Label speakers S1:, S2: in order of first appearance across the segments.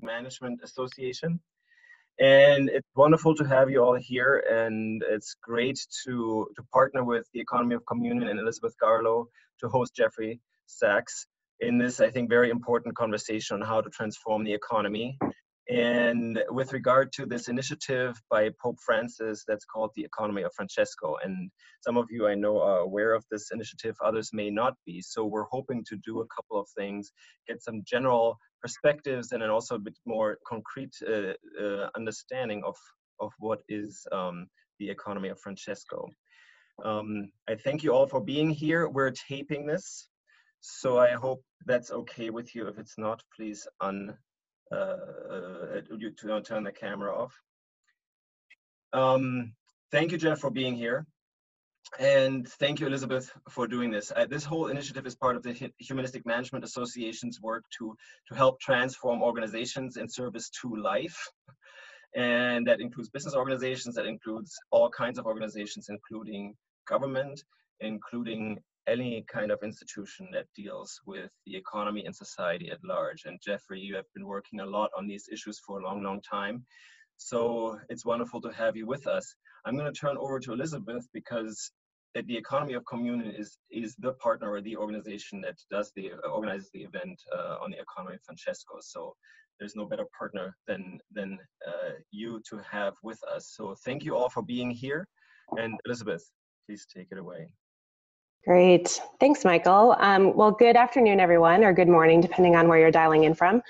S1: Management Association. And it's wonderful to have you all here, and it's great to partner with the Economy of Communion and Elizabeth Garlow to host Jeffrey Sachs in this, I think, very important conversation on how to transform the economy. And with regard to this initiative by Pope Francis that's called the Economy of Francesco, and some of you I know are aware of this initiative, others may not be. So we're hoping to do a couple of things, get some general perspectives and then also a bit more concrete understanding of what is the Economy of Francesco. I thank you all for being here. We're taping this, so I hope that's okay with you. If it's not, please you turn the camera off. Thank you, Jeff, for being here. And thank you, Elizabeth, for doing this. This whole initiative is part of the Humanistic Management Association's work to help transform organizations in service to life. And that includes business organizations, that includes all kinds of organizations, including government, including any kind of institution that deals with the economy and society at large. And Jeffrey, you have been working a lot on these issues for a long, long time. So it's wonderful to have you with us. I'm going to turn over to Elizabeth because the Economy of Communion is the partner or the organization that organizes the event on the Economy of Francesco. So there's no better partner than you to have with us. So thank you all for being here. And Elizabeth, please take it away.
S2: Great. Thanks, Michael. Well, good afternoon, everyone, or good morning, depending on where you're dialing in from.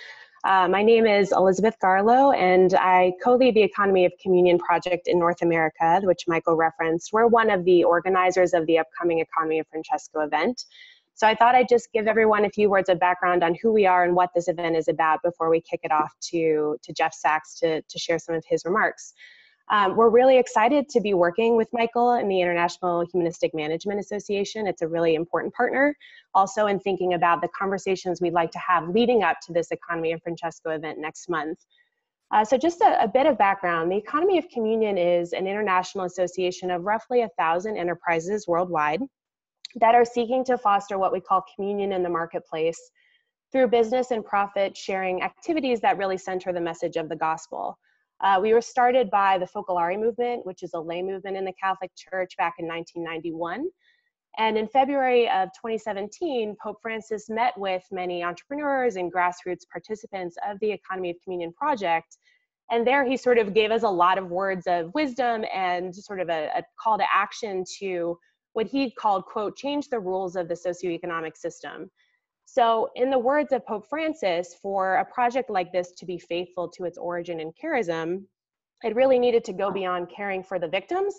S2: My name is Elizabeth Garlow, and I co-lead the Economy of Communion project in North America, which Michael referenced. We're one of the organizers of the upcoming Economy of Francesco event. So I thought I'd just give everyone a few words of background on who we are and what this event is about before we kick it off to Jeff Sachs to share some of his remarks. We're really excited to be working with Michael and the International Humanistic Management Association. It's a really important partner, also in thinking about the conversations we'd like to have leading up to this Economy of Francesco event next month. So just a bit of background, the Economy of Communion is an international association of roughly 1,000 enterprises worldwide that are seeking to foster what we call communion in the marketplace through business and profit sharing activities that really center the message of the gospel. We were started by the Focolare movement, which is a lay movement in the Catholic Church back in 1991. And in February of 2017, Pope Francis met with many entrepreneurs and grassroots participants of the Economy of Communion project. And there he sort of gave us a lot of words of wisdom and sort of a call to action to what he called, quote, change the rules of the socioeconomic system. So in the words of Pope Francis, for a project like this to be faithful to its origin and charism, it really needed to go beyond caring for the victims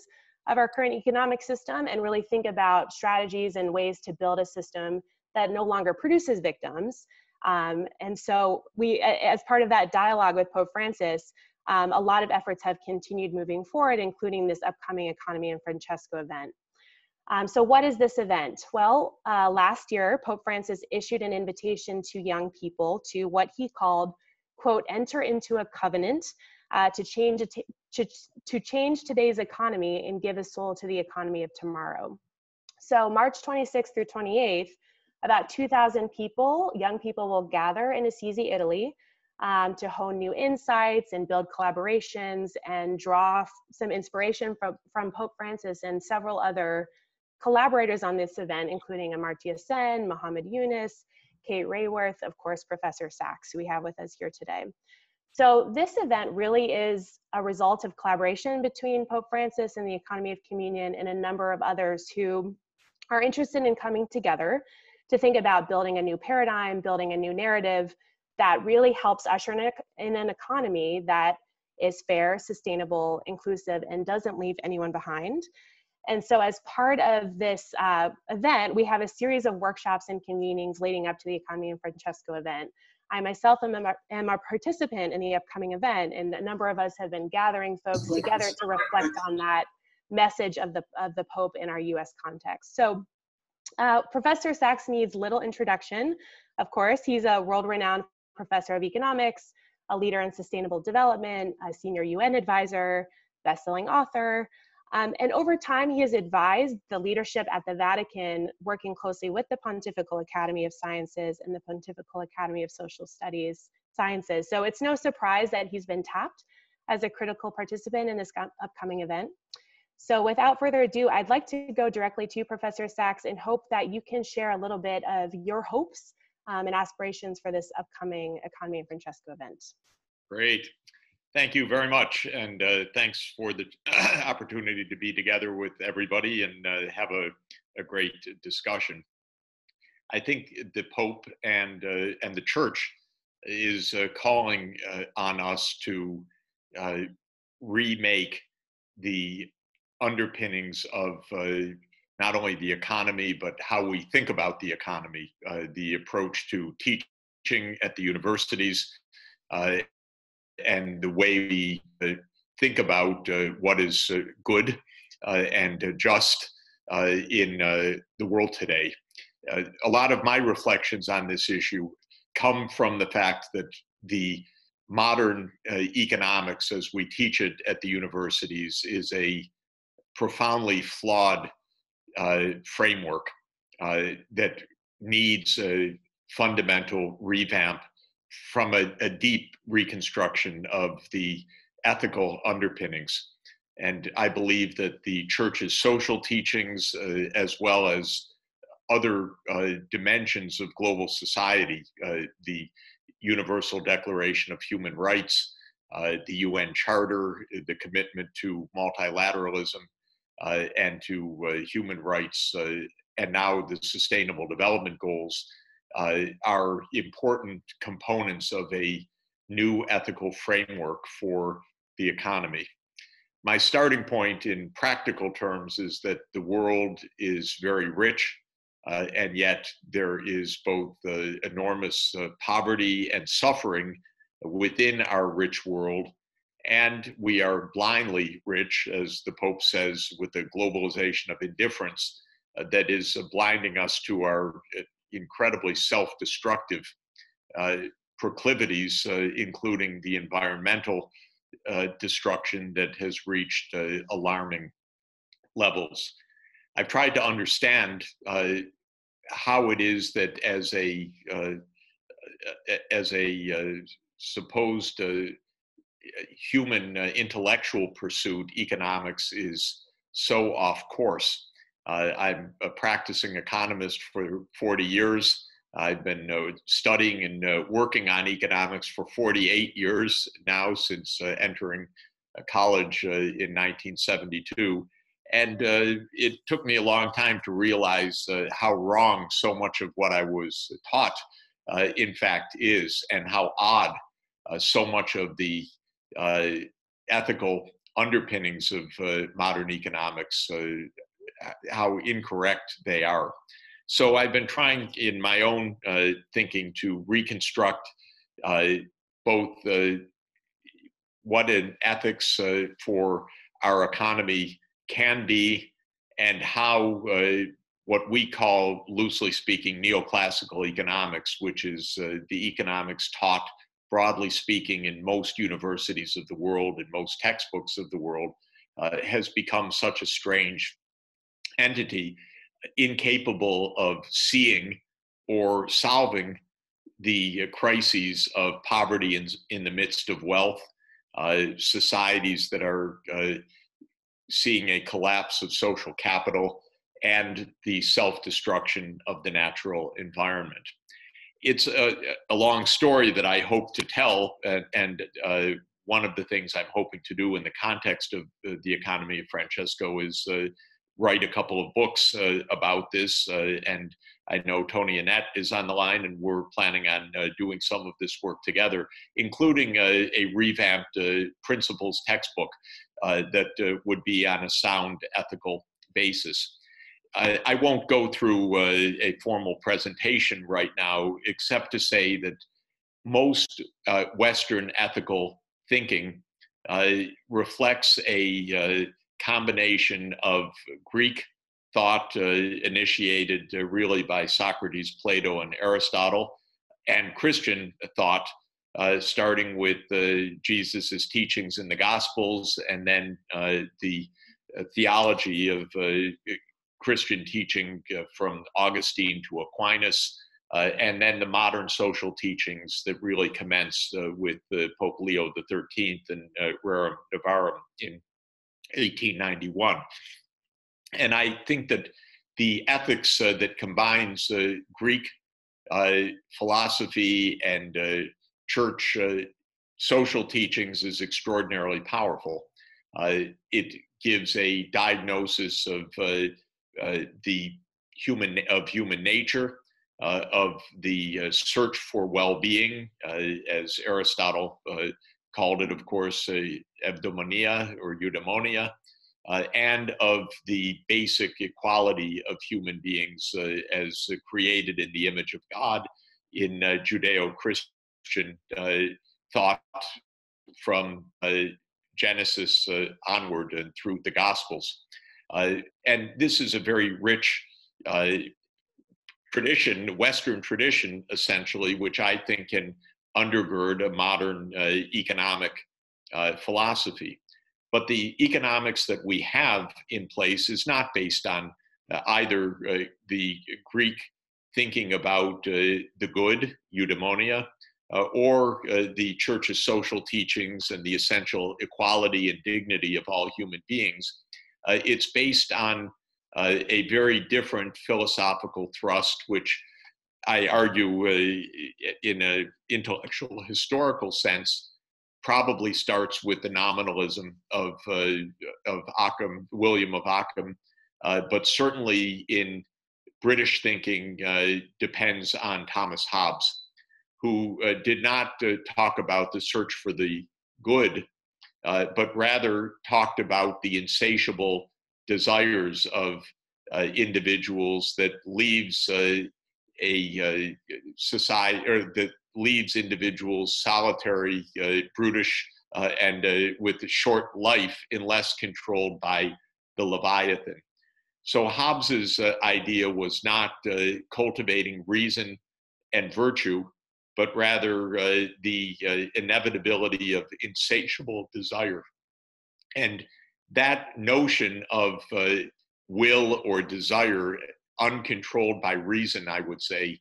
S2: of our current economic system and really think about strategies and ways to build a system that no longer produces victims. And so we, as part of that dialogue with Pope Francis, a lot of efforts have continued moving forward, including this upcoming Economy of Francesco event. So what is this event? Well, last year, Pope Francis issued an invitation to young people to what he called, quote, enter into a covenant to change today's economy and give a soul to the economy of tomorrow. So March 26th through 28th, about 2,000 people, young people, will gather in Assisi, Italy, to hone new insights and build collaborations and draw some inspiration from Pope Francis and several other collaborators on this event, including Amartya Sen, Muhammad Yunus, Kate Rayworth, of course, Professor Sachs, who we have with us here today. So this event really is a result of collaboration between Pope Francis and the Economy of Communion and a number of others who are interested in coming together to think about building a new paradigm, building a new narrative that really helps usher in an economy that is fair, sustainable, inclusive, and doesn't leave anyone behind. And so as part of this event, we have a series of workshops and convenings leading up to the Economy of Francesco event. I myself am a participant in the upcoming event, and a number of us have been gathering folks together to reflect on that message of the Pope in our US context. So Professor Sachs needs little introduction. Of course, he's a world-renowned professor of economics, a leader in sustainable development, a senior UN advisor, best-selling author. And over time, he has advised the leadership at the Vatican, working closely with the Pontifical Academy of Sciences and the Pontifical Academy of Social Studies, sciences. So it's no surprise that he's been tapped as a critical participant in this upcoming event. So without further ado, I'd like to go directly to Professor Sachs and hope that you can share a little bit of your hopes and aspirations for this upcoming Economy of Francesco event.
S3: Great. Thank you very much. And thanks for the opportunity to be together with everybody and have a great discussion. I think the Pope and the Church is calling on us to remake the underpinnings of not only the economy, but how we think about the economy, the approach to teaching at the universities, and the way we think about what is good and just in the world today. A lot of my reflections on this issue come from the fact that the modern economics as we teach it at the universities is a profoundly flawed framework that needs a fundamental revamp from a deep reconstruction of the ethical underpinnings. And I believe that the Church's social teachings, as well as other dimensions of global society, the Universal Declaration of Human Rights, the UN Charter, the commitment to multilateralism and to human rights, and now the Sustainable Development Goals are important components of a new ethical framework for the economy. My starting point in practical terms is that the world is very rich, and yet there is both enormous poverty and suffering within our rich world. And we are blindly rich, as the Pope says, with the globalization of indifference that is blinding us to our incredibly self-destructive proclivities, including the environmental destruction that has reached alarming levels. I've tried to understand how it is that as a supposed human intellectual pursuit, economics is so off course. I'm a practicing economist for 40 years. I've been studying and working on economics for 48 years now, since entering college in 1972. And it took me a long time to realize how wrong so much of what I was taught, in fact, is, and how odd so much of the ethical underpinnings of modern economics, how incorrect they are. So I've been trying in my own thinking to reconstruct both what an ethics for our economy can be, and how what we call, loosely speaking, neoclassical economics, which is the economics taught, broadly speaking, in most universities of the world and most textbooks of the world, has become such a strange entity, incapable of seeing or solving the crises of poverty in the midst of wealth, societies that are seeing a collapse of social capital, and the self-destruction of the natural environment. It's a long story that I hope to tell, and one of the things I'm hoping to do in the context of the Economy of Francesco is write a couple of books about this, and I know Tony Annette is on the line, and we're planning on doing some of this work together, including a revamped principles textbook that would be on a sound ethical basis. I won't go through a formal presentation right now, except to say that most Western ethical thinking reflects a combination of Greek thought initiated really by Socrates, Plato, and Aristotle, and Christian thought, starting with Jesus's teachings in the Gospels, and then the theology of Christian teaching from Augustine to Aquinas, and then the modern social teachings that really commenced with Pope Leo XIII and Rerum Novarum in 1891. And I think that the ethics that combines Greek philosophy and church social teachings is extraordinarily powerful. It gives a diagnosis of human nature, of the search for well-being, as Aristotle called it, of course, eudaimonia or eudaimonia, and of the basic equality of human beings as created in the image of God in Judeo-Christian thought from Genesis onward and through the Gospels. And this is a very rich tradition, Western tradition, essentially, which I think can undergird a modern economic philosophy. But the economics that we have in place is not based on either the Greek thinking about the good, eudaimonia, or the church's social teachings and the essential equality and dignity of all human beings. It's based on a very different philosophical thrust, which I argue in an intellectual historical sense probably starts with the nominalism of Occam, William of Occam, but certainly in British thinking depends on Thomas Hobbes, who did not talk about the search for the good, but rather talked about the insatiable desires of individuals that leaves a society, or that leaves individuals solitary, brutish, and with a short life unless controlled by the Leviathan. So Hobbes's idea was not cultivating reason and virtue, but rather the inevitability of insatiable desire. And that notion of will or desire uncontrolled by reason, I would say,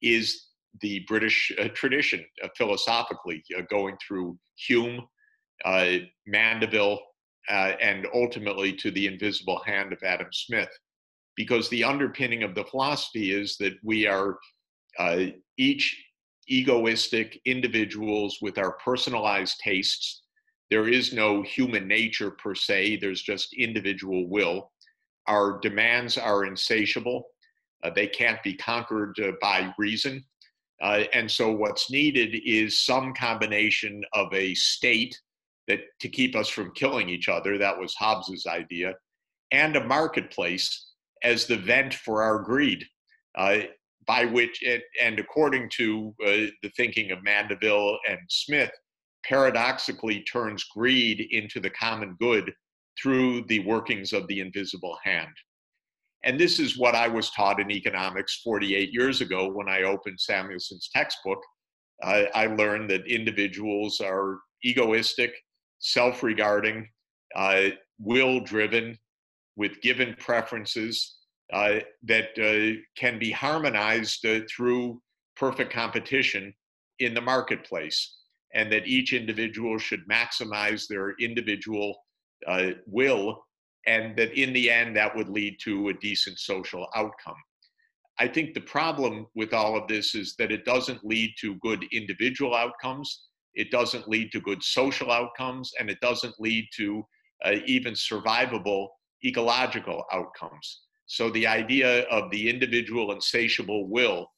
S3: is the British tradition philosophically, going through Hume, Mandeville, and ultimately to the invisible hand of Adam Smith. Because the underpinning of the philosophy is that we are each egoistic individuals with our personalized tastes. There is no human nature per se, there's just individual will. Our demands are insatiable. They can't be conquered by reason. And so what's needed is some combination of a state that to keep us from killing each other, that was Hobbes's idea, and a marketplace as the vent for our greed, by which, and according to the thinking of Mandeville and Smith, paradoxically turns greed into the common good through the workings of the invisible hand. And this is what I was taught in economics 48 years ago when I opened Samuelson's textbook. I learned that individuals are egoistic, self-regarding, will-driven, with given preferences that can be harmonized through perfect competition in the marketplace, and that each individual should maximize their individual will, and that in the end that would lead to a decent social outcome. I think the problem with all of this is that it doesn't lead to good individual outcomes, it doesn't lead to good social outcomes, and it doesn't lead to even survivable ecological outcomes. So the idea of the individual insatiable will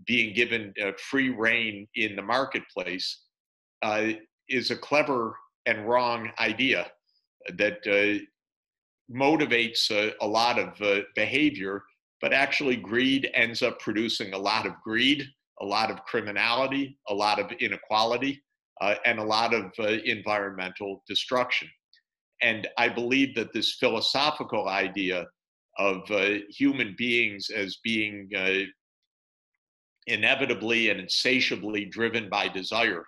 S3: being given free rein in the marketplace is a clever and wrong idea that motivates a lot of behavior, but actually greed ends up producing a lot of greed, a lot of criminality, a lot of inequality, and a lot of environmental destruction. And I believe that this philosophical idea of human beings as being inevitably and insatiably driven by desire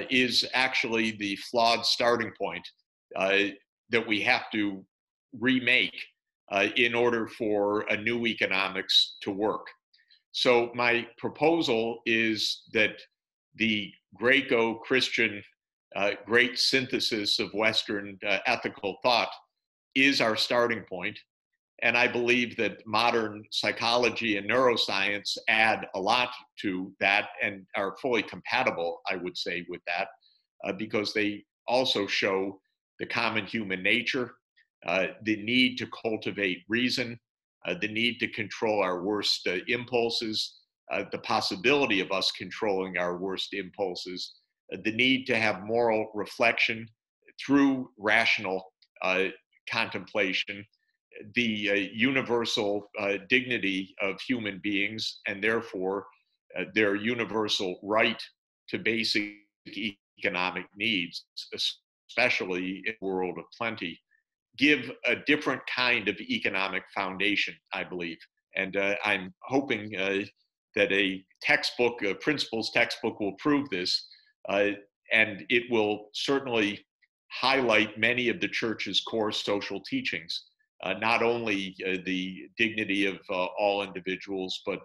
S3: is actually the flawed starting point that we have to remake in order for a new economics to work. So my proposal is that the Greco-Christian great synthesis of Western ethical thought is our starting point. And I believe that modern psychology and neuroscience add a lot to that and are fully compatible, I would say, with that, because they also show the common human nature, the need to cultivate reason, the need to control our worst impulses, the possibility of us controlling our worst impulses, the need to have moral reflection through rational contemplation, the universal dignity of human beings, and therefore their universal right to basic economic needs, especially in a world of plenty, give a different kind of economic foundation, I believe. And I'm hoping that a textbook, a principles textbook, will prove this, and it will certainly highlight many of the church's core social teachings. Not only the dignity of all individuals, but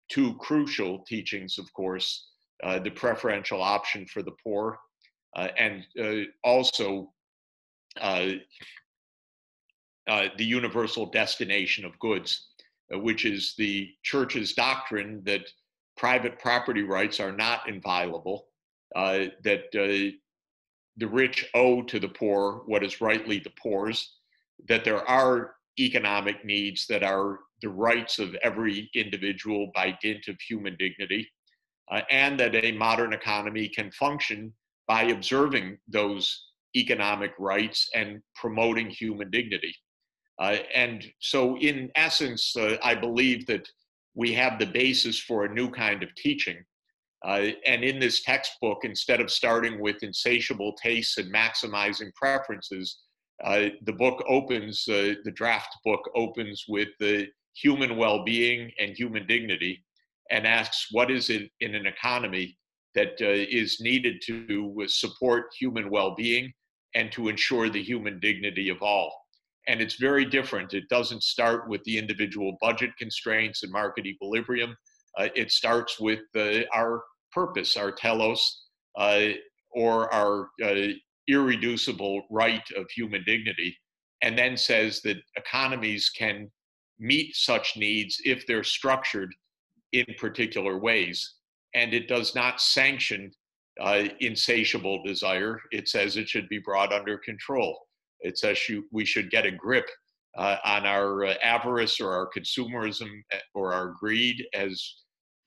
S3: two crucial teachings, of course, the preferential option for the poor, and also the universal destination of goods, which is the church's doctrine that private property rights are not inviolable, that the rich owe to the poor what is rightly the poor's, that there are economic needs that are the rights of every individual by dint of human dignity, and that a modern economy can function by observing those economic rights and promoting human dignity. And so in essence, I believe that we have the basis for a new kind of teaching. And in this textbook, instead of starting with insatiable tastes and maximizing preferences, the book opens, the draft book opens with the human well-being and human dignity, and asks what is it in an economy that is needed to support human well-being and to ensure the human dignity of all. And it's very different. It doesn't start with the individual budget constraints and market equilibrium. It starts with our purpose, our telos, or our irreducible right of human dignity, and then says that economies can meet such needs if they're structured in particular ways. And it does not sanction insatiable desire. It says it should be brought under control. It says we should get a grip on our avarice or our consumerism or our greed, as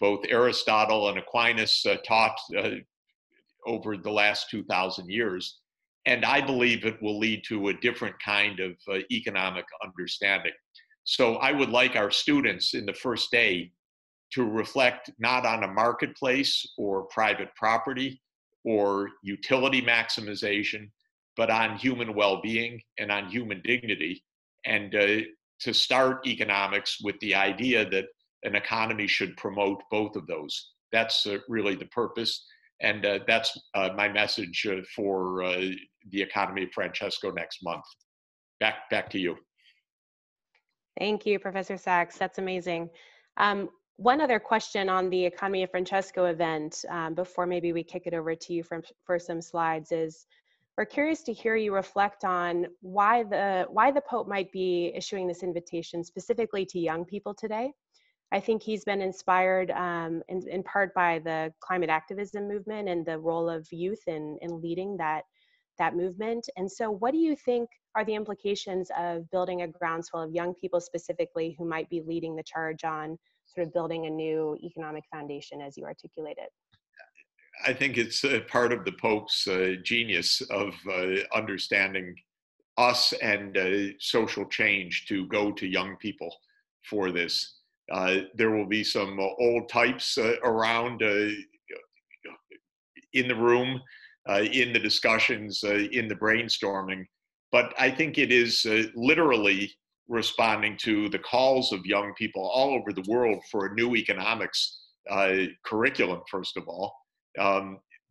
S3: both Aristotle and Aquinas taught over the last 2,000 years. And I believe it will lead to a different kind of economic understanding. So I would like our students in the first day to reflect not on a marketplace or private property or utility maximization, but on human well-being and on human dignity, and to start economics with the idea that an economy should promote both of those. That's really the purpose, and that's my message for the Economy of Francesco next month. Back to you.
S2: Thank you, Professor Sachs. That's amazing. One other question on the Economy of Francesco event, before maybe we kick it over to you for some slides, is we're curious to hear you reflect on why the Pope might be issuing this invitation specifically to young people today. I think he's been inspired in part by the climate activism movement and the role of youth in leading that movement. And so what do you think are the implications of building a groundswell of young people specifically who might be leading the charge on sort of building a new economic foundation as you articulate it?
S3: I think it's part of the Pope's genius of understanding us and social change to go to young people for this. There will be some old types around in the room, in the discussions, in the brainstorming, but I think it is literally responding to the calls of young people all over the world for a new economics curriculum, first of all.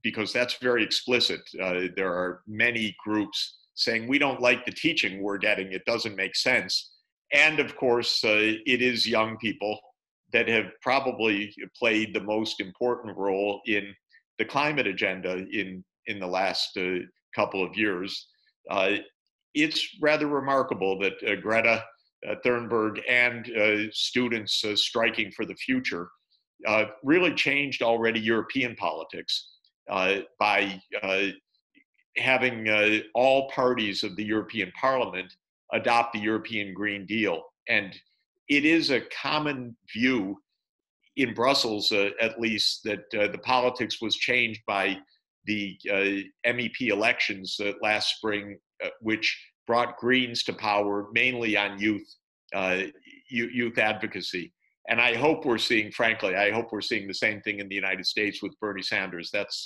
S3: Because that's very explicit. There are many groups saying, we don't like the teaching we're getting, it doesn't make sense. And of course, it is young people that have probably played the most important role in the climate agenda in the last couple of years. It's rather remarkable that Greta Thunberg and students striking for the future really changed already European politics by having all parties of the European Parliament adopt the European Green Deal. And it is a common view in Brussels, at least, that the politics was changed by the MEP elections last spring, which brought Greens to power mainly on youth advocacy. And I hope we're seeing, frankly, I hope we're seeing the same thing in the United States with Bernie Sanders. That's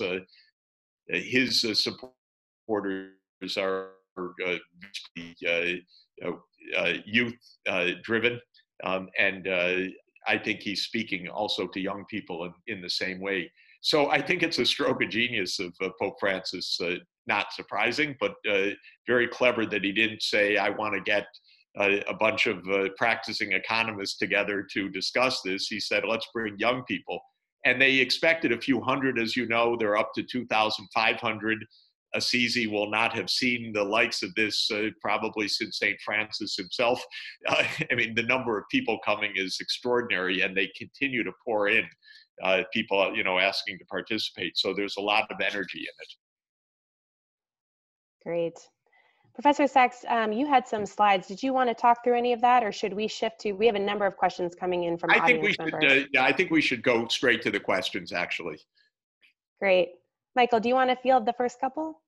S3: his supporters are youth driven, and I think he's speaking also to young people in the same way. So I think it's a stroke of genius of Pope Francis. Not surprising, but very clever that he didn't say, I want to get a bunch of practicing economists together to discuss this. He said, let's bring young people. And they expected a few hundred, as you know. They're up to 2,500. Assisi will not have seen the likes of this probably since St. Francis himself. I mean, the number of people coming is extraordinary, and they continue to pour in people, you know, asking to participate. So there's a lot of energy in it.
S2: Great. Professor Sachs, you had some slides. Did you want to talk through any of that, or should we shift to, we have a number of questions coming in from audience members.
S3: Yeah, I think we should go straight to the questions, actually.
S2: Great. Michael, do you want to field the first couple?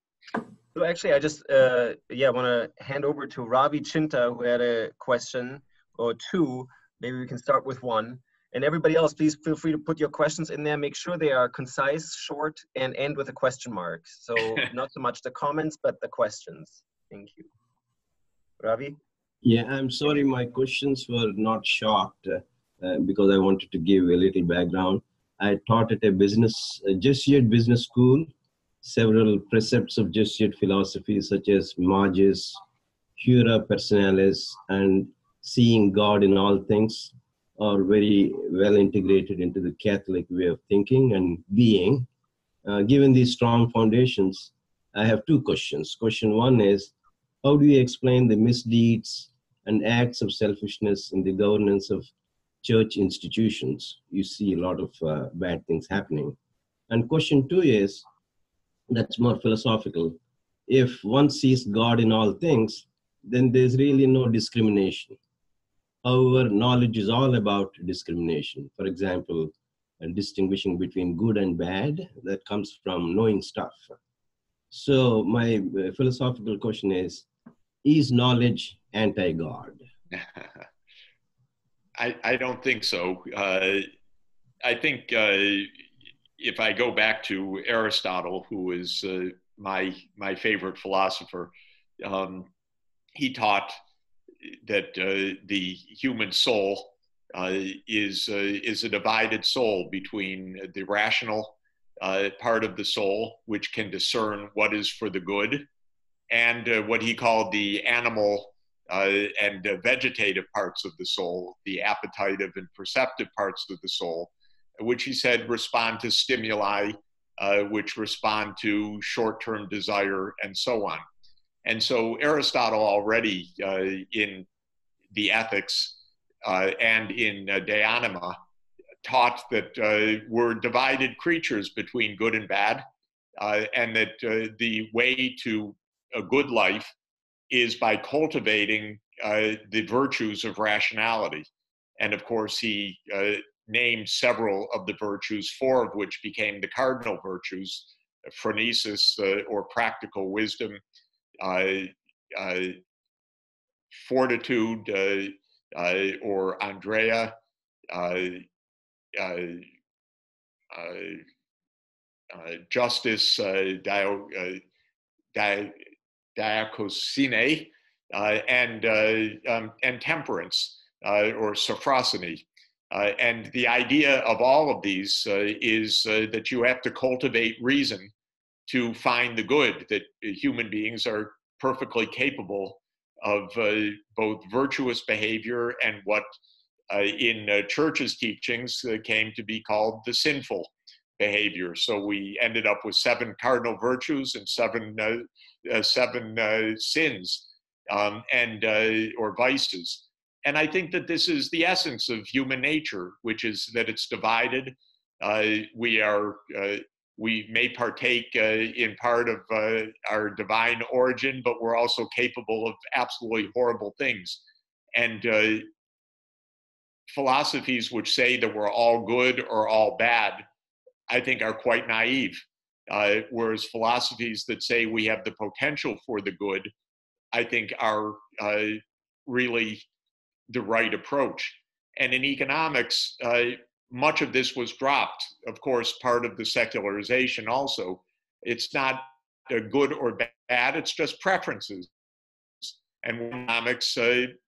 S1: So actually, I just want to hand over to Ravi Chinta, who had a question or two. Maybe we can start with one. And everybody else, please feel free to put your questions in there. Make sure they are concise, short, and end with a question mark. So not so much the comments, but the questions. Thank you. Ravi?
S4: Yeah, I'm sorry my questions were not short because I wanted to give a little background. I taught at a Jesuit business school. Several precepts of Jesuit philosophy, such as magis, cura personalis, and seeing God in all things, are very well integrated into the Catholic way of thinking and being. Given these strong foundations, I have two questions. Question one is, how do you explain the misdeeds and acts of selfishness in the governance of church institutions? You see a lot of bad things happening. And question two is, that's more philosophical. If one sees God in all things, then there's really no discrimination. However, knowledge is all about discrimination. For example, distinguishing between good and bad, that comes from knowing stuff. So my philosophical question is knowledge anti-God?
S3: I don't think so. I think if I go back to Aristotle, who is my favorite philosopher, he taught that the human soul is a divided soul between the rational part of the soul, which can discern what is for the good, and what he called the animal and vegetative parts of the soul, the appetitive and perceptive parts of the soul, which he said respond to stimuli, which respond to short-term desire, and so on. And so Aristotle already in the Ethics and in De Anima taught that we're divided creatures between good and bad, and that the way to a good life is by cultivating the virtues of rationality. And of course, he named several of the virtues, four of which became the cardinal virtues: phronesis, or practical wisdom, fortitude, or Andrea, justice, diakosine, and temperance, or sophrosiny. And the idea of all of these is that you have to cultivate reason to find the good, that human beings are perfectly capable of both virtuous behavior and what in church's teachings came to be called the sinful behavior. So we ended up with 7 cardinal virtues and seven sins or vices. And I think that this is the essence of human nature, which is that it's divided. We may partake in part of our divine origin, but we're also capable of absolutely horrible things. And philosophies which say that we're all good or all bad, I think are quite naive. Whereas philosophies that say we have the potential for the good, I think are really the right approach. And in economics, much of this was dropped. Of course, part of the secularization also. It's not good or bad, it's just preferences. And economics,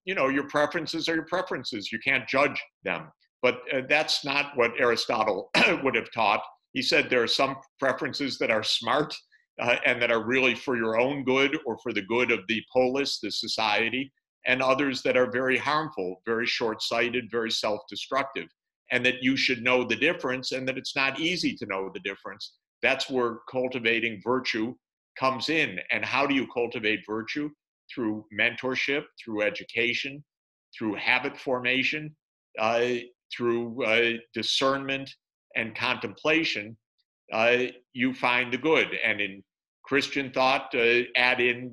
S3: your preferences are your preferences. You can't judge them. But that's not what Aristotle would have taught. He said there are some preferences that are smart and that are really for your own good or for the good of the polis, the society, and others that are very harmful, very short-sighted, very self-destructive, and that you should know the difference and that it's not easy to know the difference. That's where cultivating virtue comes in. And how do you cultivate virtue? Through mentorship, through education, through habit formation, through discernment and contemplation, you find the good. And in Christian thought, add in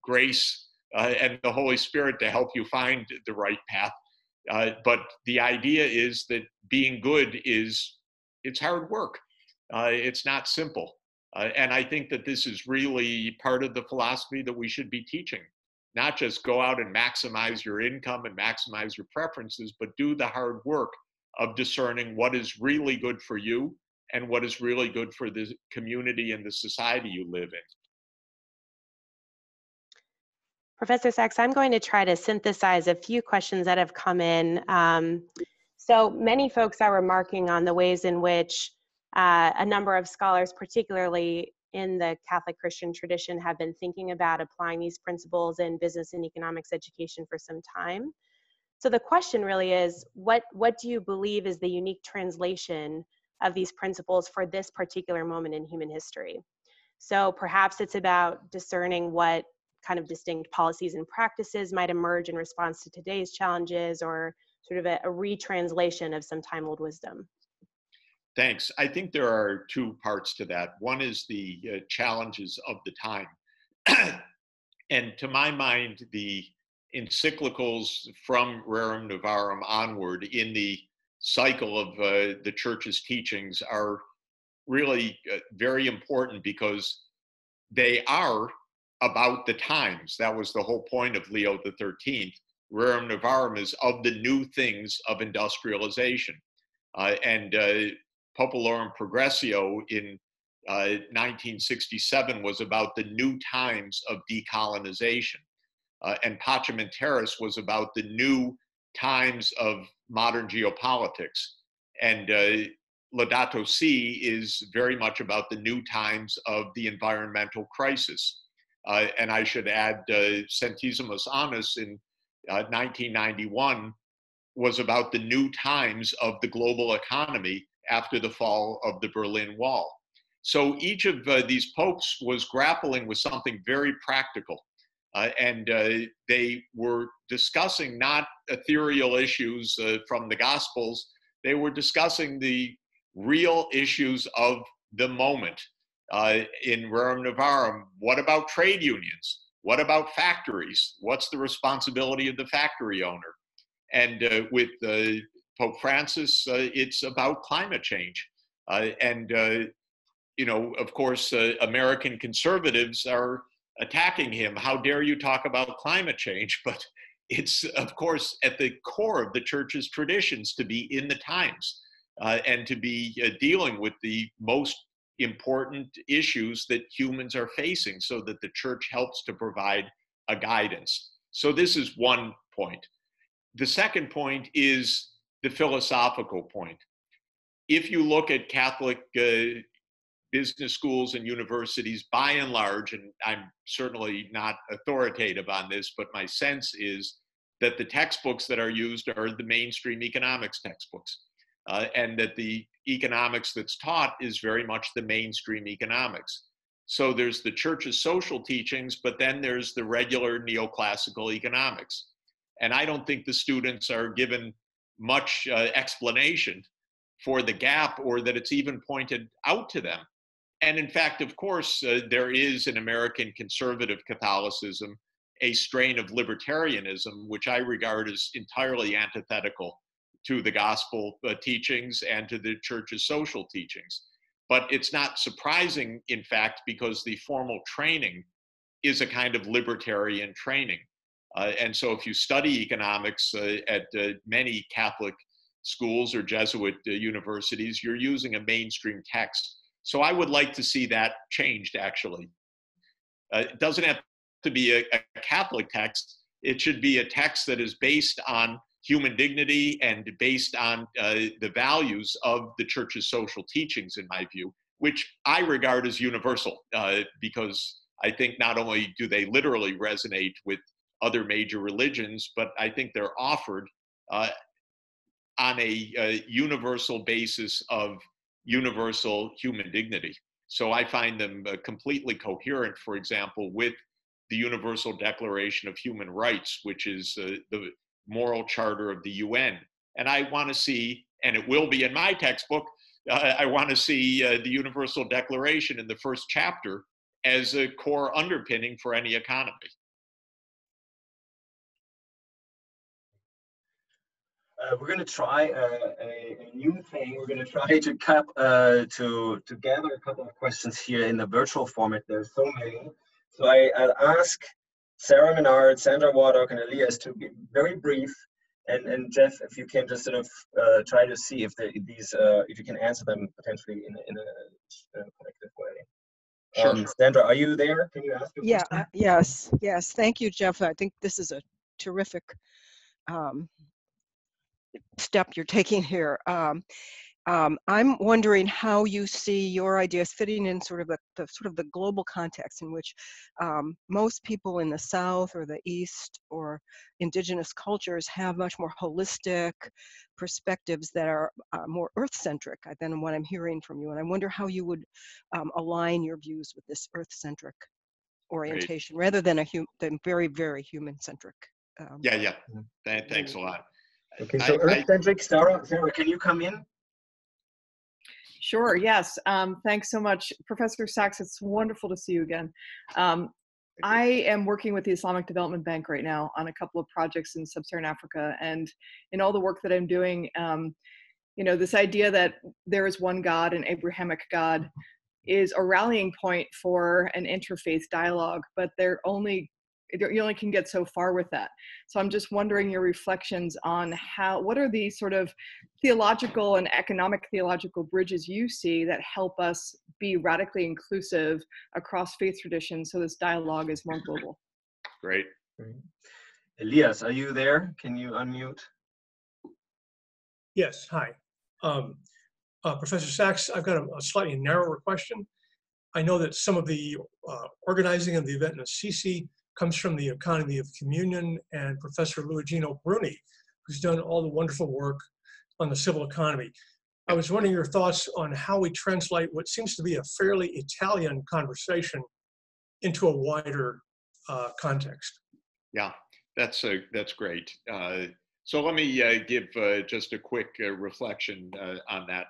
S3: grace and the Holy Spirit to help you find the right path. But the idea is that being good it's hard work. It's not simple. And I think that this is really part of the philosophy that we should be teaching. Not just go out and maximize your income and maximize your preferences, but do the hard work of discerning what is really good for you and what is really good for the community and the society you live in.
S2: Professor Sachs, I'm going to try to synthesize a few questions that have come in. So many folks are remarking on the ways in which a number of scholars, particularly in the Catholic Christian tradition, have been thinking about applying these principles in business and economics education for some time. So the question really is, what do you believe is the unique translation of these principles for this particular moment in human history? So perhaps it's about discerning what kind of distinct policies and practices might emerge in response to today's challenges, or sort of a retranslation of some time-old wisdom.
S3: Thanks. I think there are 2 parts to that. One is the challenges of the time. And to my mind, the encyclicals from Rerum Novarum onward in the cycle of the Church's teachings are really very important because they are about the times. That was the whole point of Leo XIII. Rerum Novarum is of the new things of industrialization. And Populorum Progressio in 1967 was about the new times of decolonization. And Pacem in Terris was about the new times of modern geopolitics. And Laudato Si is very much about the new times of the environmental crisis. And I should add Centesimus Annus in 1991 was about the new times of the global economy after the fall of the Berlin Wall. So each of these popes was grappling with something very practical. And they were discussing not ethereal issues from the Gospels, they were discussing the real issues of the moment. In Rerum Novarum, what about trade unions? What about factories? What's the responsibility of the factory owner? And with Pope Francis, it's about climate change. Of course, American conservatives are attacking him. How dare you talk about climate change? But it's, of course, at the core of the Church's traditions to be in the times and to be dealing with the most important issues that humans are facing so that the Church helps to provide a guidance. So this is one point. The second point is the philosophical point. If you look at Catholic business schools and universities, by and large, and I'm certainly not authoritative on this, but my sense is that the textbooks that are used are the mainstream economics textbooks, and that the economics that's taught is very much the mainstream economics. So there's the church's social teachings, but then there's the regular neoclassical economics. And I don't think the students are given much explanation for the gap, or that it's even pointed out to them. And in fact, of course, there is in American conservative Catholicism a strain of libertarianism, which I regard as entirely antithetical to the gospel teachings and to the church's social teachings. But it's not surprising, in fact, because the formal training is a kind of libertarian training. And so if you study economics at many Catholic schools or Jesuit universities, you're using a mainstream text. So I would like to see that changed, actually. It doesn't have to be a Catholic text. It should be a text that is based on human dignity and based on the values of the church's social teachings, in my view, which I regard as universal, because I think not only do they literally resonate with other major religions, but I think they're offered on a universal basis of universal human dignity. So I find them completely coherent, for example, with the Universal Declaration of Human Rights, which is the moral charter of the UN. And I want to see, and it will be in my textbook, I want to see the Universal Declaration in the first chapter as a core underpinning for any economy.
S1: We're going to try a new thing. We're going to try to gather a couple of questions here in the virtual format. There's so many. So I'll ask Sarah Menard, Sandra Wardock, and Elias to be very brief. And Jeff, if you can just sort of try to see if if you can answer them potentially in a collective way.
S3: Sure.
S1: Sandra, are you there? Can you ask a question?
S5: Yes. Thank you, Jeff. I think this is a terrific step you're taking here. I'm wondering how you see your ideas fitting in sort of the global context in which most people in the South or the East or indigenous cultures have much more holistic perspectives that are more earth-centric than what I'm hearing from you. And I wonder how you would align your views with this earth-centric orientation rather than than very, very human-centric.
S3: Thanks a lot.
S1: Okay, so earth-centric, Sarah, can you come in?
S6: Sure, yes. Thanks so much. Professor Sachs, it's wonderful to see you again. I am working with the Islamic Development Bank right now on a couple of projects in Sub-Saharan Africa, and in all the work that I'm doing, this idea that there is one God, an Abrahamic God, is a rallying point for an interfaith dialogue, but you only can get so far with that. So I'm just wondering your reflections on what are the sort of theological and economic theological bridges you see that help us be radically inclusive across faith traditions so this dialogue is more global?
S3: Great.
S1: Elias, are you there? Can you unmute?
S7: Yes, hi. Professor Sachs, I've got a slightly narrower question. I know that some of the organizing of the event in Assisi comes from the Economy of Communion and Professor Luigino Bruni, who's done all the wonderful work on the civil economy. I was wondering your thoughts on how we translate what seems to be a fairly Italian conversation into a wider context.
S3: Yeah, that's great. So let me give just a quick reflection on that.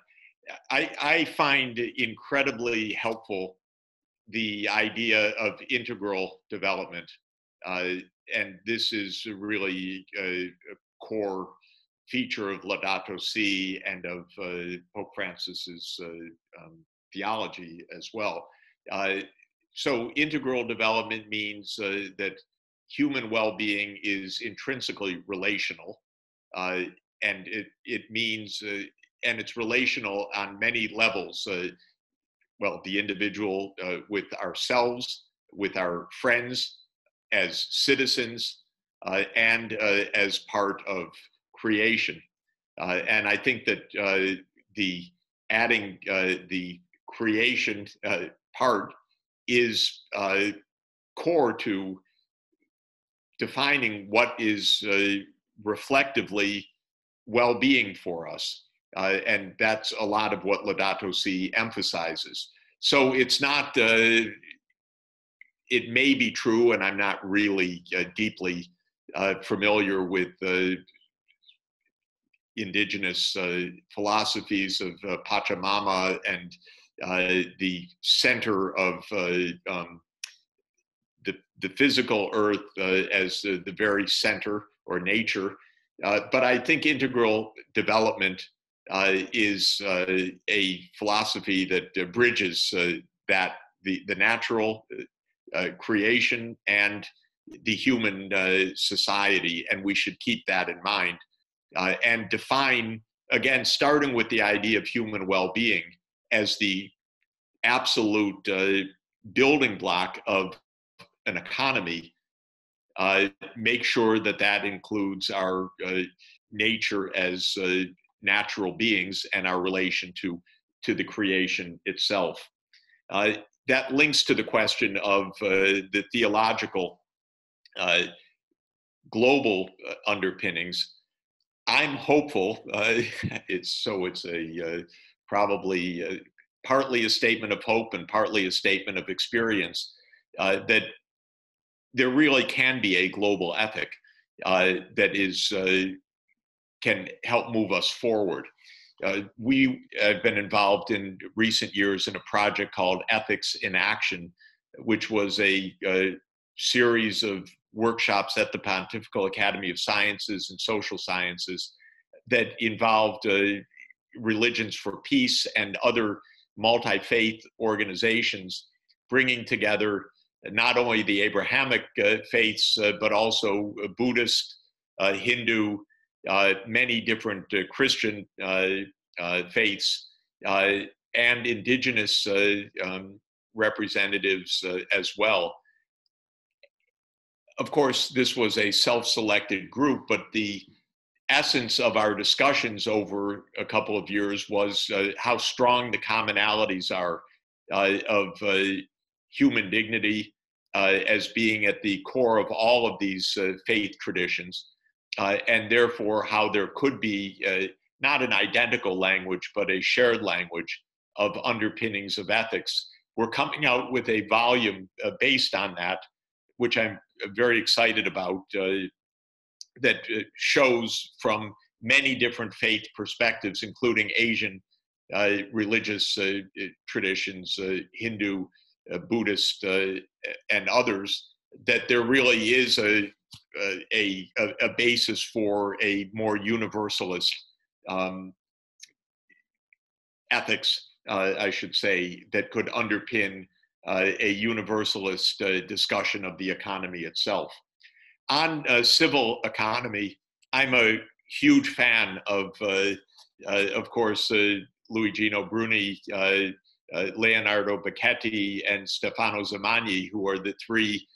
S3: I find incredibly helpful the idea of integral development. And this is really a core feature of Laudato Si and of Pope Francis's theology as well. So integral development means that human well-being is intrinsically relational, and it means, and it's relational on many levels. Well, the individual with ourselves, with our friends, as citizens, and as part of creation. And I think that adding the creation part is core to defining what is reflectively well-being for us. And that's a lot of what Laudato Si emphasizes. So it's not, it may be true, and I'm not really deeply familiar with indigenous philosophies of Pachamama and the center of the physical earth as the very center or nature. But I think integral development is a philosophy that bridges that the natural creation and the human society, and we should keep that in mind and define, again, starting with the idea of human well-being as the absolute building block of an economy. Make sure that that includes our nature as natural beings and our relation to the creation itself. That links to the question of the theological global underpinnings. I'm hopeful. It's a probably partly a statement of hope and partly a statement of experience that there really can be a global ethic that is can help move us forward. We have been involved in recent years in a project called Ethics in Action, which was a series of workshops at the Pontifical Academy of Sciences and Social Sciences that involved Religions for Peace and other multi-faith organizations, bringing together not only the Abrahamic faiths, but also Buddhist, Hindu, many different Christian faiths, and indigenous representatives as well. Of course, this was a self-selected group, but the essence of our discussions over a couple of years was how strong the commonalities are of human dignity as being at the core of all of these faith traditions, and therefore how there could be not an identical language, but a shared language of underpinnings of ethics. We're coming out with a volume based on that, which I'm very excited about, that shows from many different faith perspectives, including Asian religious traditions, Hindu, Buddhist, and others, that there really is a basis for a more universalist ethics, I should say, that could underpin a universalist discussion of the economy itself. On civil economy, I'm a huge fan of course, Luigino Bruni, Leonardo Becchetti, and Stefano Zamagni, who are the three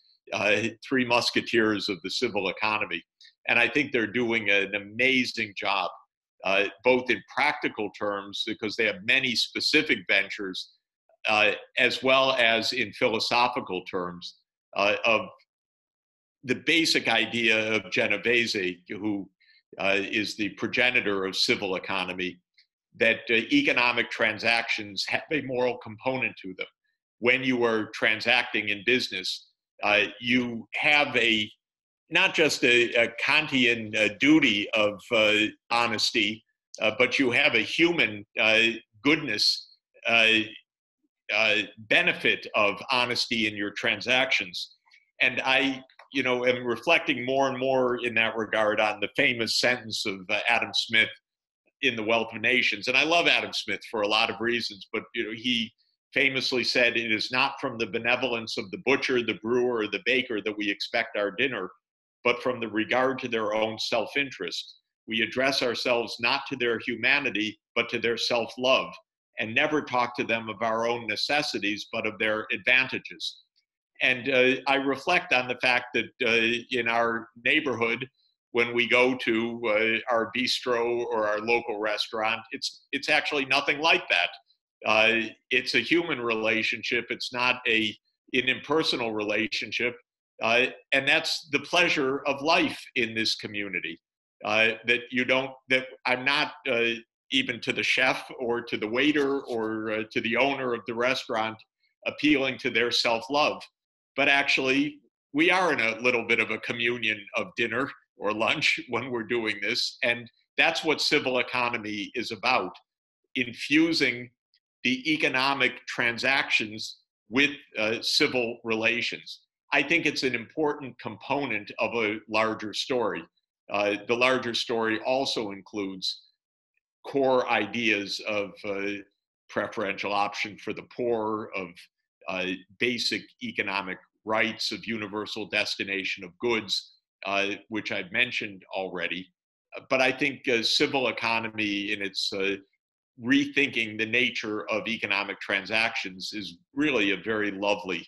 S3: musketeers of the civil economy. And I think they're doing an amazing job, both in practical terms, because they have many specific ventures, as well as in philosophical terms, of the basic idea of Genovese, who is the progenitor of civil economy, that economic transactions have a moral component to them. When you are transacting in business, you have not just a Kantian duty of honesty, but you have a human goodness benefit of honesty in your transactions. And I am reflecting more and more in that regard on the famous sentence of Adam Smith in The Wealth of Nations. And I love Adam Smith for a lot of reasons, but he famously said, "It is not from the benevolence of the butcher, the brewer, or the baker that we expect our dinner, but from the regard to their own self-interest. We address ourselves not to their humanity, but to their self-love, and never talk to them of our own necessities, but of their advantages." And I reflect on the fact that in our neighborhood, when we go to our bistro or our local restaurant, it's actually nothing like that. It's a human relationship. It's not an impersonal relationship. And that's the pleasure of life in this community. That I'm not even to the chef or to the waiter or to the owner of the restaurant appealing to their self-love, but actually we are in a little bit of a communion of dinner or lunch when we're doing this. And that's what civil economy is about, infusing the economic transactions with civil relations. I think it's an important component of a larger story. The larger story also includes core ideas of preferential option for the poor, of basic economic rights, of universal destination of goods, which I've mentioned already. But I think civil economy in its rethinking the nature of economic transactions is really a very lovely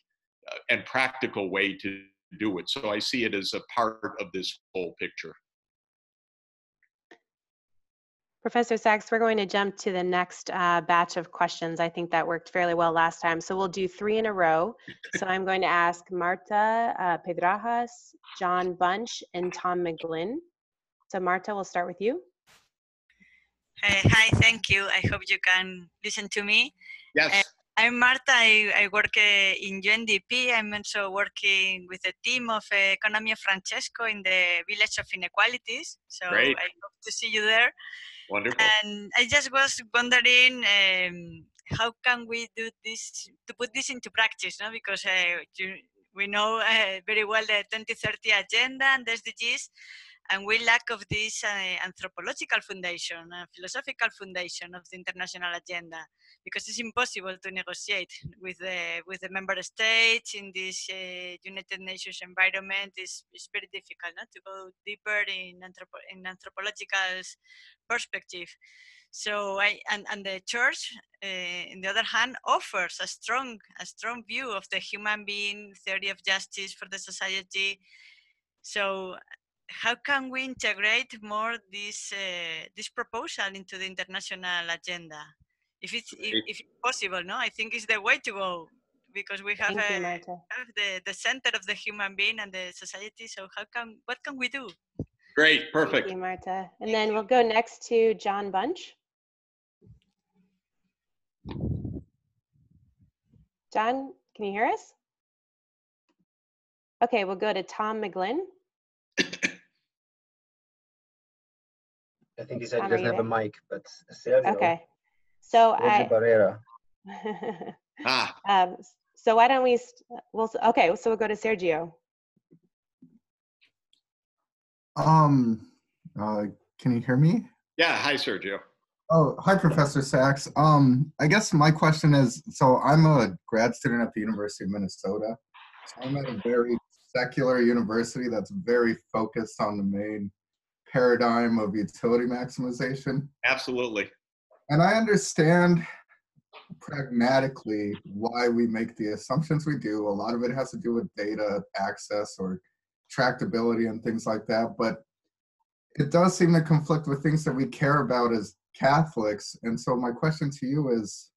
S3: and practical way to do it. So I see it as a part of this whole picture.
S2: Professor Sachs, we're going to jump to the next batch of questions. I think that worked fairly well last time. So we'll do 3 in a row. So I'm going to ask Marta Pedrajas, John Bunch, and Tom McGlynn. So Marta, we'll start with you.
S8: Hi, thank you. I hope you can listen to me.
S3: Yes.
S8: I'm Marta. I work in UNDP. I'm also working with a team of Economy of Francesco in the Village of Inequalities. So
S3: Great.
S8: I hope to see you there.
S3: Wonderful.
S8: And I just was wondering how can we do this, to put this into practice, no? Because we know very well the 2030 agenda and the SDGs, and we lack of this anthropological foundation, philosophical foundation of the international agenda, because it's impossible to negotiate with the member states in this United Nations environment. It's very difficult, not to go deeper in anthropological perspective. So and the church, on the other hand, offers a strong view of the human being, theory of justice for the society. So how can we integrate more this proposal into the international agenda? If it's possible, no? I think it's the way to go, because we have, have the center of the human being and the society. So what can we do?
S3: Great, perfect.
S2: Thank you, Marta. And then we'll go next to John Bunch. John, can you hear us? Okay, we'll go to Tom McGlynn.
S9: I think he said he doesn't have a mic, but Sergio.
S2: Okay, so
S9: Sergio Barrera.
S2: So why don't we? Okay, so we'll go to Sergio.
S10: Can you hear me?
S3: Yeah, hi, Sergio.
S10: Oh, hi, Professor Sachs. I guess my question is, so I'm a grad student at the University of Minnesota. So I'm at a very secular university that's very focused on the main paradigm of utility maximization.
S3: Absolutely.
S10: And I understand pragmatically why we make the assumptions we do. A lot of it has to do with data access or tractability and things like that. But it does seem to conflict with things that we care about as Catholics. And so my question to you is,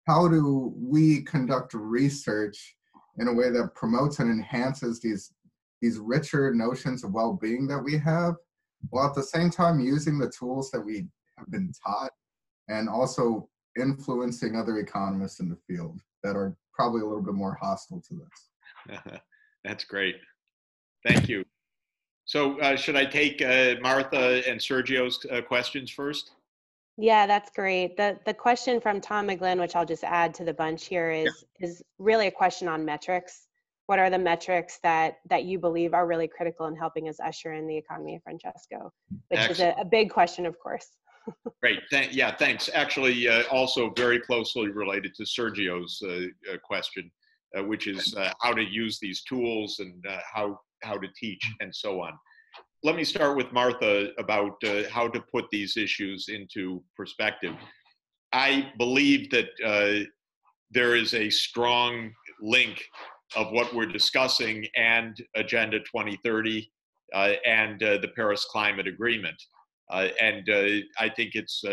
S10: how do we conduct research in a way that promotes and enhances these richer notions of well-being that we have, while at the same time using the tools that we have been taught and also influencing other economists in the field that are probably a little bit more hostile to this?
S3: That's great. Thank you. So should I take Martha and Sergio's questions first?
S2: Yeah, that's great. The question from Tom McGlynn, which I'll just add to the bunch here, is really a question on metrics. What are the metrics that you believe are really critical in helping us usher in the economy of Francesco, which Excellent. Is a big question, of course.
S3: Great. Yeah, thanks. Actually, also very closely related to Sergio's question, which is how to use these tools and how to teach and so on. Let me start with Martha about how to put these issues into perspective. I believe that there is a strong link of what we're discussing and Agenda 2030 and the Paris Climate Agreement. And I think it's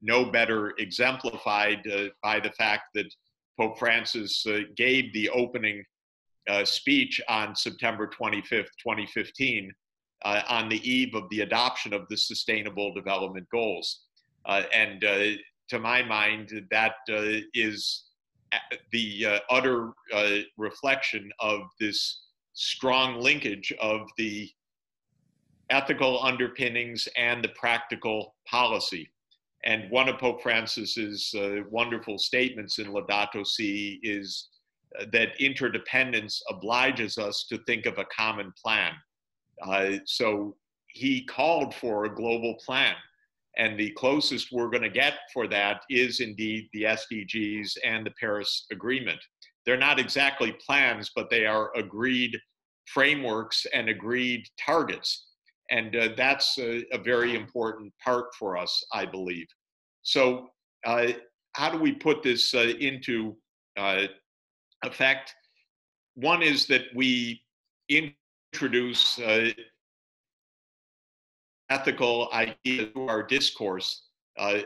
S3: no better exemplified by the fact that Pope Francis gave the opening speech on September 25th, 2015, on the eve of the adoption of the Sustainable Development Goals. And to my mind, that is the utter reflection of this strong linkage of the ethical underpinnings and the practical policy. And one of Pope Francis's wonderful statements in Laudato Si is that interdependence obliges us to think of a common plan. So he called for a global plan. And the closest we're going to get for that is indeed the SDGs and the Paris Agreement. They're not exactly plans, but they are agreed frameworks and agreed targets. And that's a very important part for us, I believe. So how do we put this into effect? One is that we introduce ethical ideas to our discourse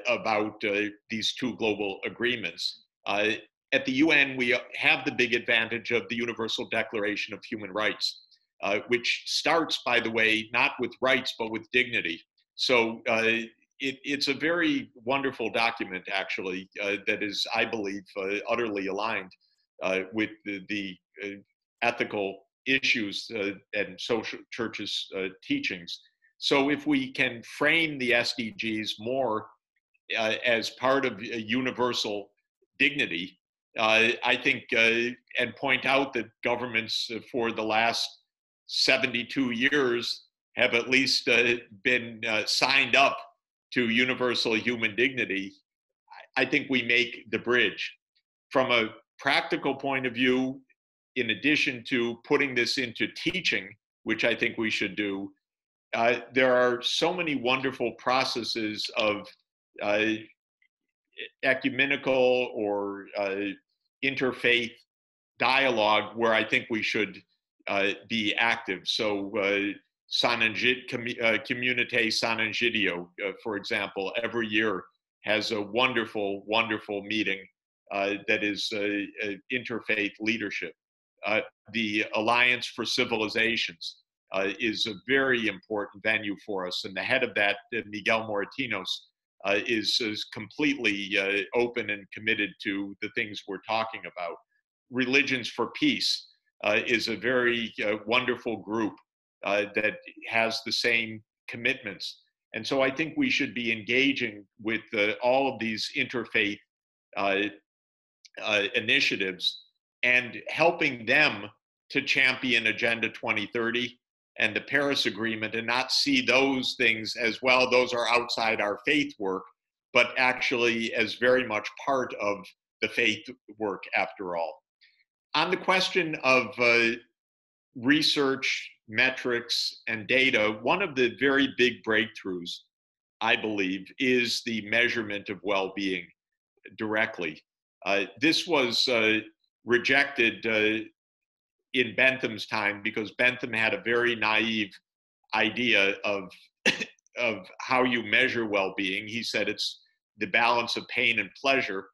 S3: about these two global agreements. At the UN, we have the big advantage of the Universal Declaration of Human Rights, which starts, by the way, not with rights, but with dignity. So it's a very wonderful document, actually, that is, I believe, utterly aligned with the ethical issues and social church's teachings. So if we can frame the SDGs more as part of a universal dignity, I think, and point out that governments for the last 72 years have at least been signed up to universal human dignity, I think we make the bridge. From a practical point of view, in addition to putting this into teaching, which I think we should do, there are so many wonderful processes of ecumenical or interfaith dialogue where I think we should be active. So Communité San Egidio, for example, every year has a wonderful, wonderful meeting that is interfaith leadership. The Alliance for Civilizations is a very important venue for us. And the head of that, Miguel Moratinos, is completely open and committed to the things we're talking about. Religions for Peace is a very wonderful group that has the same commitments. And so I think we should be engaging with all of these interfaith initiatives and helping them to champion Agenda 2030 and the Paris Agreement, and not see those things as, well, those are outside our faith work, but actually as very much part of the faith work after all. On the question of research, metrics, and data, one of the very big breakthroughs, I believe, is the measurement of well-being directly. This was rejected in Bentham's time because Bentham had a very naive idea of how you measure well-being. He said it's the balance of pain and pleasure.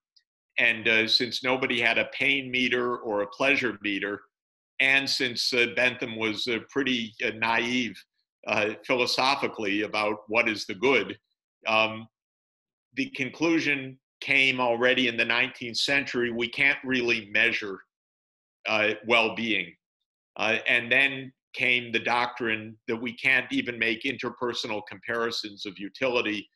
S3: And since nobody had a pain meter or a pleasure meter, and since Bentham was pretty naive philosophically about what is the good, the conclusion came already in the 19th century, we can't really measure well-being. And then came the doctrine that we can't even make interpersonal comparisons of utility.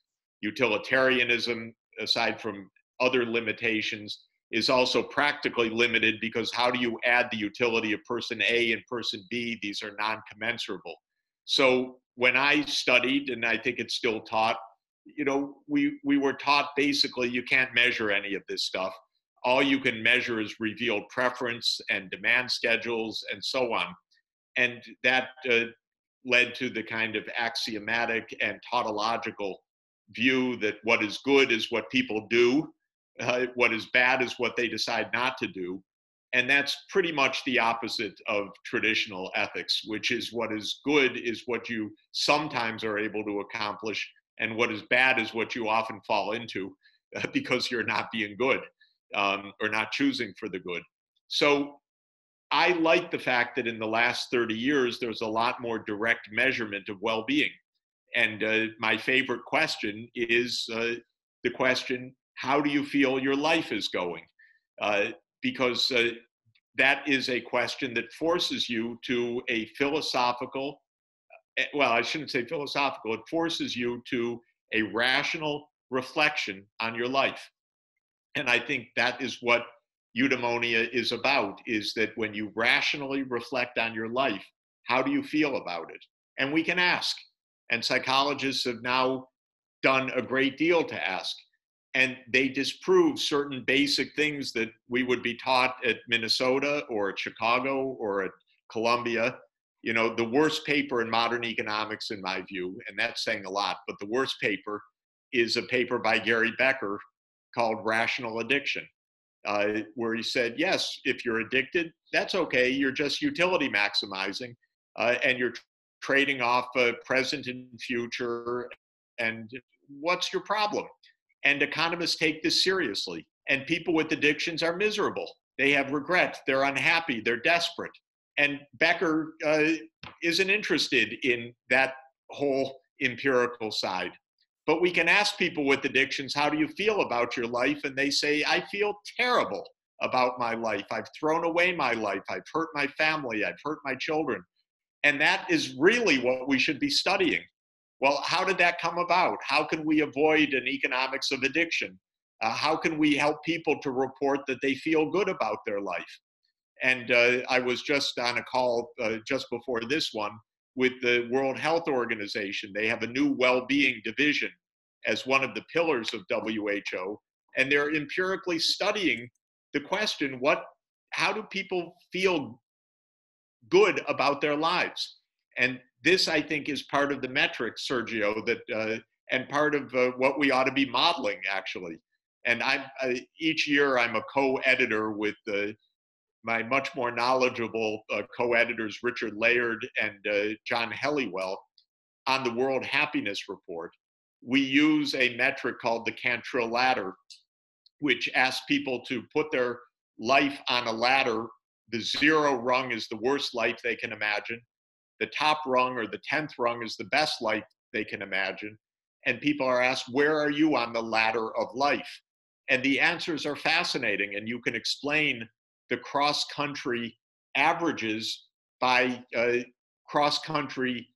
S3: Utilitarianism, aside from other limitations, is also practically limited because how do you add the utility of person A and person B? These are non-commensurable. So when I studied, and I think it's still taught, we were taught basically you can't measure any of this stuff. All you can measure is revealed preference and demand schedules and so on. And that led to the kind of axiomatic and tautological view that what is good is what people do, what is bad is what they decide not to do. And that's pretty much the opposite of traditional ethics, which is what is good is what you sometimes are able to accomplish, and what is bad is what you often fall into because you're not being good or not choosing for the good. So I like the fact that in the last 30 years, there's a lot more direct measurement of well-being. And my favorite question is the question, how do you feel your life is going? Because that is a question that forces you to a philosophical, well, I shouldn't say philosophical, it forces you to a rational reflection on your life. And I think that is what eudaimonia is about, is that when you rationally reflect on your life, how do you feel about it? And we can ask. And psychologists have now done a great deal to ask. And they disprove certain basic things that we would be taught at Minnesota or at Chicago or at Columbia. You know, the worst paper in modern economics, in my view, and that's saying a lot, but the worst paper is a paper by Gary Becker called Rational Addiction, where he said, yes, if you're addicted, that's okay. You're just utility maximizing, and you're trading off present and future. And what's your problem? And economists take this seriously. And people with addictions are miserable. They have regret. They're unhappy. They're desperate. And Becker isn't interested in that whole empirical side. But we can ask people with addictions, how do you feel about your life? And they say, I feel terrible about my life. I've thrown away my life. I've hurt my family. I've hurt my children. And that is really what we should be studying. Well, how did that come about? How can we avoid an economics of addiction? How can we help people to report that they feel good about their life? And I was just on a call just before this one with the World Health Organization. They have a new well-being division as one of the pillars of WHO. And they're empirically studying the question, how do people feel good about their lives? And this, I think, is part of the metric, Sergio, that and part of what we ought to be modeling, actually. And each year I'm a co-editor with my much more knowledgeable co-editors, Richard Layard and John Helliwell, on the World Happiness Report. We use a metric called the Cantril ladder, which asks people to put their life on a ladder. The 0 rung is the worst life they can imagine. The top rung, or the 10th rung, is the best life they can imagine. And people are asked, where are you on the ladder of life? And the answers are fascinating. And you can explain the cross-country averages by cross-country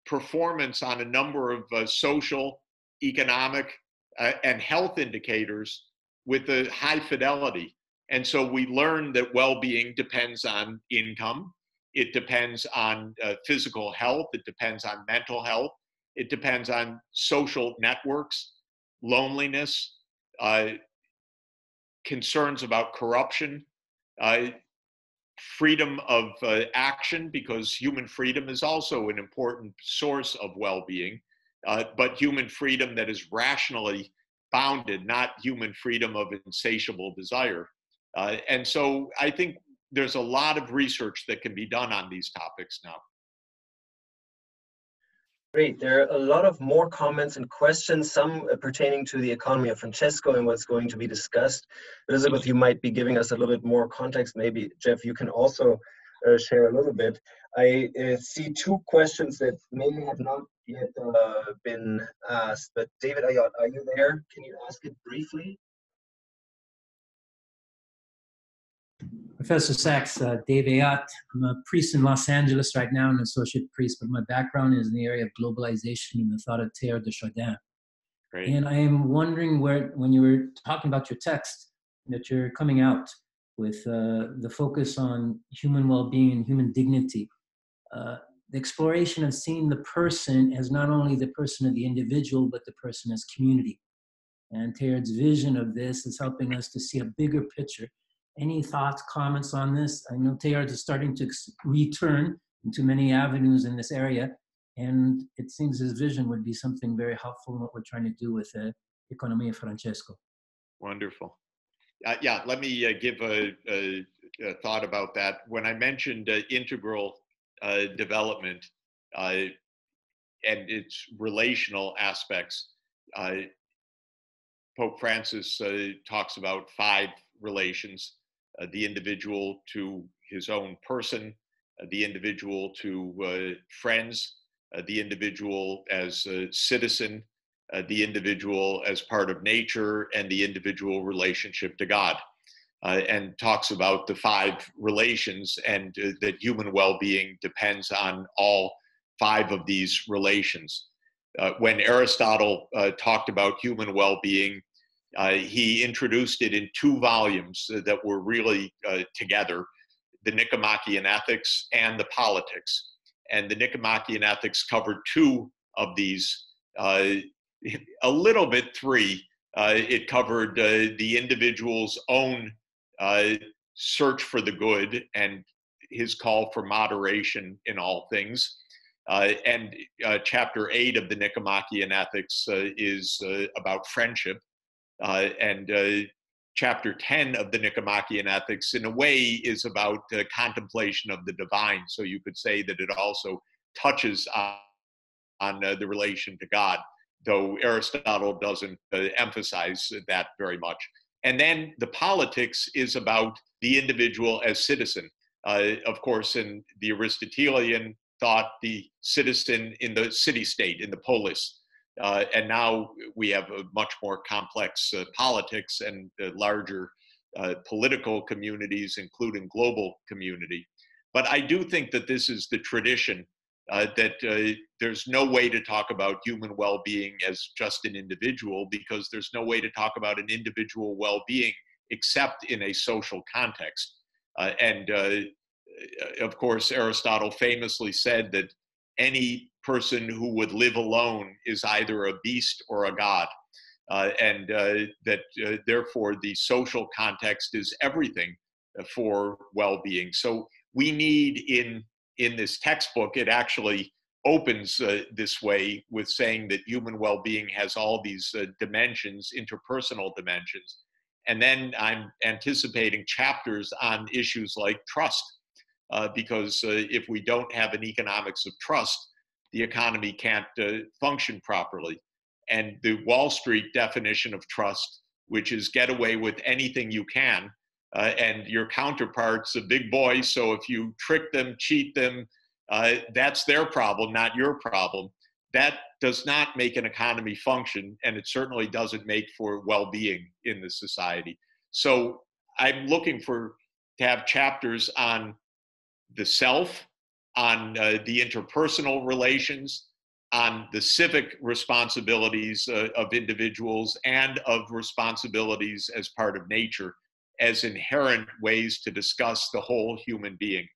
S3: performance on a number of social, economic, and health indicators with a high fidelity. And so we learn that well-being depends on income. It depends on physical health. It depends on mental health. It depends on social networks, loneliness, concerns about corruption, freedom of action, because human freedom is also an important source of well-being, but human freedom that is rationally bounded, not human freedom of insatiable desire. And so I think there's a lot of research that can be done on these topics now.
S1: Great. There are a lot of more comments and questions, some pertaining to the economy of Francesco and what's going to be discussed. Elizabeth, you might be giving us a little bit more context. Maybe, Jeff, you can also share a little bit. I see 2 questions that maybe have not yet been asked, but David Ayot, are you there? Can you ask it briefly?
S11: Professor Sachs, Dave Ayat. I'm a priest in Los Angeles right now, an associate priest, but my background is in the area of globalization and the thought of Teilhard de Chardin.
S3: Great.
S11: And I am wondering when you were talking about your text, that you're coming out with the focus on human well-being and human dignity, the exploration of seeing the person as not only the person of the individual, but the person as community. And Teilhard's vision of this is helping us to see a bigger picture. Any thoughts, comments on this? I know Teilhard is starting to return into many avenues in this area, and it seems his vision would be something very helpful in what we're trying to do with Economy of Francesco.
S3: Wonderful. Yeah, let me give a thought about that. When I mentioned integral development and its relational aspects, Pope Francis talks about 5 relations. the individual to his own person, the individual to friends, the individual as a citizen, the individual as part of nature, and the individual relationship to God. And talks about the 5 relations, and that human well-being depends on all 5 of these relations. When Aristotle talked about human well-being, he introduced it in 2 volumes that were really together, the Nicomachean Ethics and the Politics. And the Nicomachean Ethics covered 2 of these, a little bit 3. It covered the individual's own search for the good and his call for moderation in all things. And chapter 8 of the Nicomachean Ethics is about friendship. And chapter 10 of the Nicomachean Ethics, in a way, is about contemplation of the divine. So you could say that it also touches on the relation to God, though Aristotle doesn't emphasize that very much. And then the Politics is about the individual as citizen. Of course, in the Aristotelian thought, the citizen in the city-state, in the polis. And now we have a much more complex politics and larger political communities, including global community. But I do think that this is the tradition, that there's no way to talk about human well-being as just an individual, because there's no way to talk about an individual well-being except in a social context. And of course, Aristotle famously said that any person who would live alone is either a beast or a god. And that therefore the social context is everything for well-being. So we need in this textbook, it actually opens this way with saying that human well-being has all these dimensions, interpersonal dimensions. And then I'm anticipating chapters on issues like trust, because if we don't have an economics of trust, the economy can't function properly. And the Wall Street definition of trust, which is get away with anything you can, and your counterpart's a big boy, so if you trick them, cheat them, that's their problem, not your problem. That does not make an economy function, and it certainly doesn't make for well-being in the society. So I'm looking to have chapters on the self, on the interpersonal relations, on the civic responsibilities of individuals, and of responsibilities as part of nature, as inherent ways to discuss the whole human being.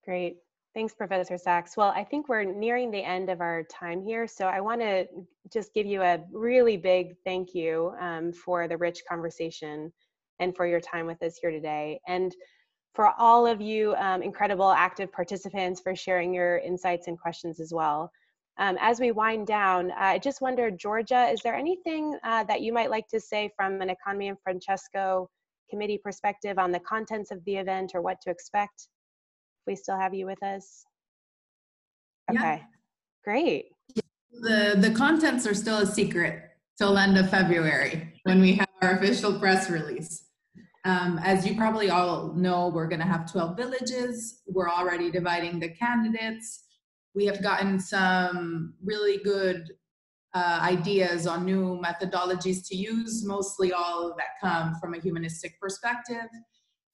S2: Great. Thanks, Professor Sachs. Well, I think we're nearing the end of our time here, so I want to just give you a really big thank you for the rich conversation and for your time with us here today. And for all of you incredible active participants for sharing your insights and questions as well. As we wind down, I just wondered, Georgia, is there anything that you might like to say from an Economy of Francesco committee perspective on the contents of the event or what to expect? We still have you with us? Okay, yeah. Great.
S12: The contents are still a secret till end of February when we have our official press release. As you probably all know, we're going to have 12 villages. We're already dividing the candidates. We have gotten some really good ideas on new methodologies to use, mostly all that come from a humanistic perspective.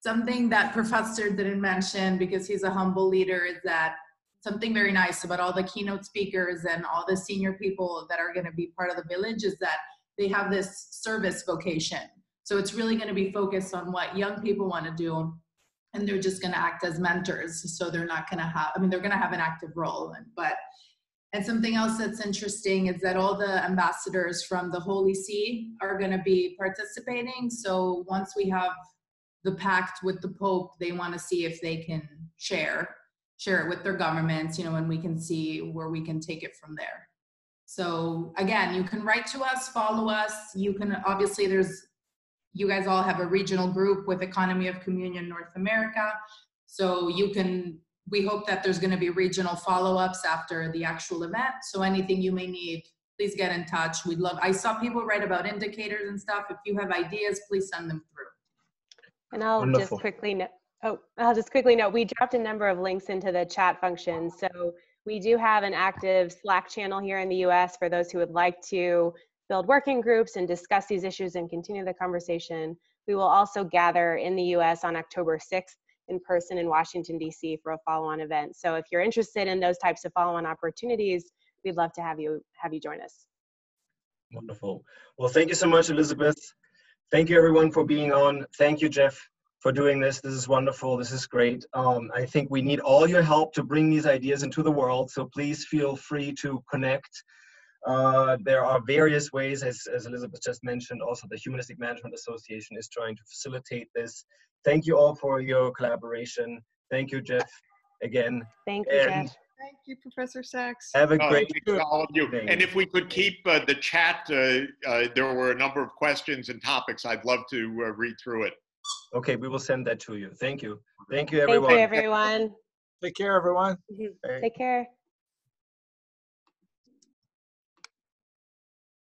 S12: Something that Professor didn't mention, because he's a humble leader, is that something very nice about all the keynote speakers and all the senior people that are going to be part of the village is that they have this service vocation. So it's really going to be focused on what young people want to do, and they're just going to act as mentors. So they're not going to have, I mean, they're going to have an active role, and something else that's interesting is that all the ambassadors from the Holy See are going to be participating. So once we have the pact with the Pope, they want to see if they can share it with their governments, and we can see where we can take it from there. So again, you can write to us, follow us. You can, obviously you guys all have a regional group with Economy of Communion North America. So we hope that there's going to be regional follow-ups after the actual event. So anything you may need, please get in touch. We'd love, I saw people write about indicators and stuff. If you have ideas, please send them through.
S2: And I'll
S1: Wonderful.
S2: just quickly note, we dropped a number of links into the chat function. So we do have an active Slack channel here in the US for those who would like to build working groups and discuss these issues and continue the conversation. We will also gather in the US on October 6th in person in Washington, DC for a follow-on event. So if you're interested in those types of follow-on opportunities, we'd love to have you join us.
S1: Wonderful. Well, thank you so much, Elizabeth. Thank you everyone for being on. Thank you, Jeff, for doing this. This is wonderful. This is great. I think we need all your help to bring these ideas into the world. So please feel free to connect. There are various ways, as Elizabeth just mentioned. Also, the Humanistic Management Association is trying to facilitate this. Thank you all for your collaboration. Thank you, Jeff, again.
S2: Thank you, Jeff.
S6: Thank you, Professor Sachs.
S1: Have a great
S3: Thanks to all of you. And if we could keep the chat, there were a number of questions and topics. I'd love to read through it.
S1: Okay, we will send that to you. Thank you. Thank you, everyone.
S2: Thank you, everyone.
S13: Take care, everyone.
S2: Take care.